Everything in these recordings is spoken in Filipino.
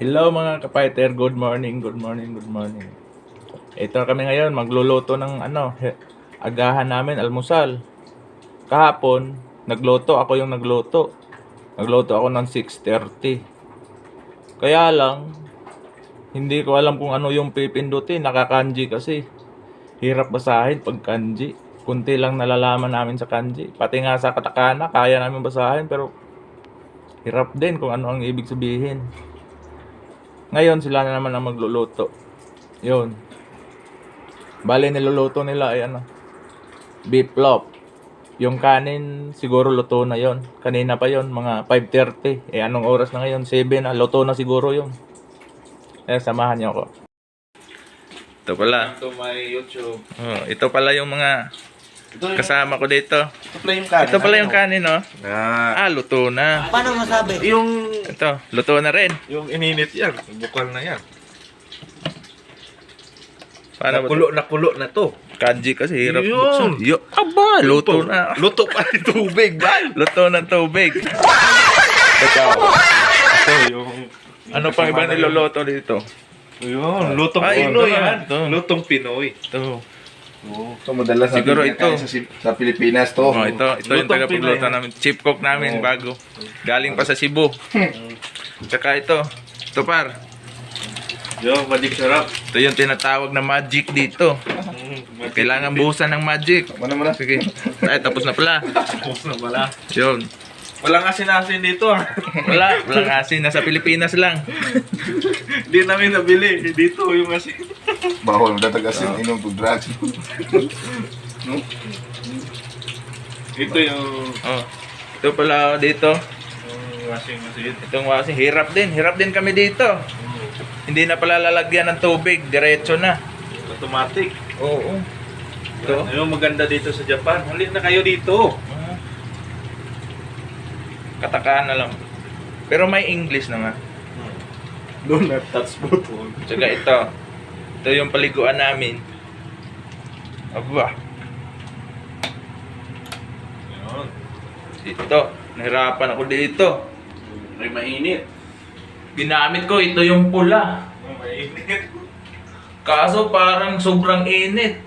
Hello mga kapighter, good morning, good morning, good morning. Ito kami ngayon, magluluto ng agahan namin, almusal. Kahapon, ako yung nagluto. Nagluto ako ng 6:30. Kaya lang, hindi ko alam kung ano yung pipindutin, nakakanji kasi. Hirap basahin pag kanji. Kunti lang nalalaman namin sa kanji. Pati nga sa katakana, kaya namin basahin pero hirap din kung ano ang ibig sabihin. Ngayon sila na naman ang magluluto. Yun. Bale niluluto nila ay beef loaf. Yung kanin siguro luto na yon. Kanina pa yon, mga 5:30. Anong oras na ngayon? 7 na. Luto na siguro yon. Samahan niyo ako. Ito pala. To my YouTube. Ito pala yung mga kasama ko dito. Ito pala yung kanin. Ito pala yung kanin, no? Luto na. Paano masabi? Yung Ito, luto na rin. ininit yan. Bukal na yan. Paano ba? Nakulo na to. Kanji kasi hirap Yun. buksan. Aba, luto na. Luto pa rin tubig, ba? Luto ng tubig. Ito. Ito yung... Ano pang iba niluluto dito? Yun, lutong ito Pinoy yan. ito. Lutong Pinoy. Ito. So madalas Siguro natin ito. kinakain sa Pilipinas to. Ito yung Lutong tagapagluto Pinoy. namin. Chief cook namin, bago. Galing pa sa Cebu. Tsaka ito. Ito par. Yung magic sarap. Ito yung tinatawag na magic dito. Kailangan buhusan ng magic. Mana. Sige. Ay, tapos na pala. Tapos na pala. Yun. Walang asin-asin dito ah. Walang asin. Nasa Pilipinas lang. Hindi namin nabili. Dito yung asin. Bawal datag asin inom to drugs. Ito yung... Oh. Ito pala dito. washing machine. Itong washing. Hirap din kami dito. Hindi na pala lalagyan ng tubig. Diretso na. Automatic. Oo. Ito. Yung maganda dito sa Japan. Halika na kayo dito. Katakana na lang. Pero may English naman. Do not touch button. Tsaka ito. Ito yung paliguan namin. Aba. Yun. Ito. Nahirapan ako dito. May mainit. Ginamit ko ito yung pula. Mainit. Kaso parang sobrang init.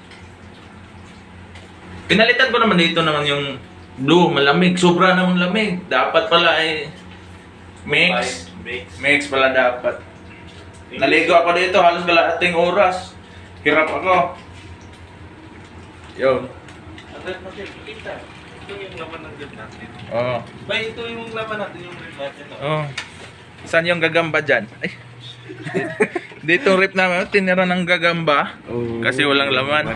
Pinalitan ko naman dito naman yung blue, malamig. Sobra namang lamig. Dapat pala ay mix. Mix pala dapat. Naligo ako dito halos kalahating oras. Hirap ako. Yun. Ito yung laman ng rib natin. Oo. Ba, ito yung laman natin, yung rib natin. Oh. Saan yung gagamba dyan? Ay. Dito yung rip namin, tinira ng gagamba. Kasi walang laman.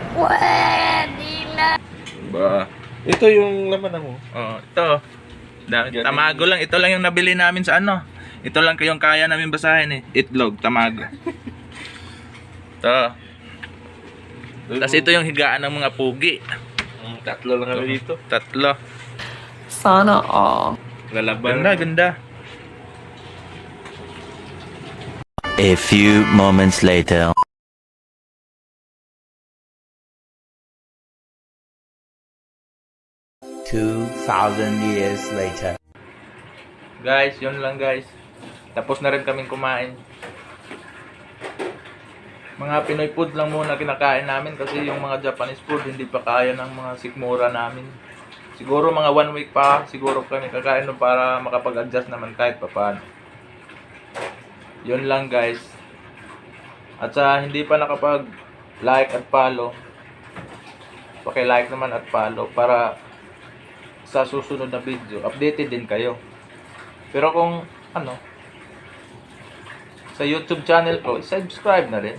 Ba. Ito yung laman mo. Oh, ito. Tamago lang. Ito lang yung nabili namin sa ano. Ito lang kayong kaya namin basahin eh. Itlog, tamago. Ito. Tapos ito yung higaan ng mga pugi. Tatlo lang kami dito. Tatlo. Sana all. Lalaban. Ganda. A few moments later. 2,000 years later. Guys, yun lang guys. Tapos na rin kaming kumain. Mga Pinoy food lang muna kinakain namin kasi yung mga Japanese food hindi pa kaya ng mga sikmura namin. Siguro mga 1 week pa siguro kami kakain nun para makapag-adjust naman kahit papaano. Yun lang guys. At sa hindi pa nakapag-like at follow, paki-like naman at follow para sa susunod na video, updated din kayo. Pero kung sa YouTube channel ko, subscribe na rin.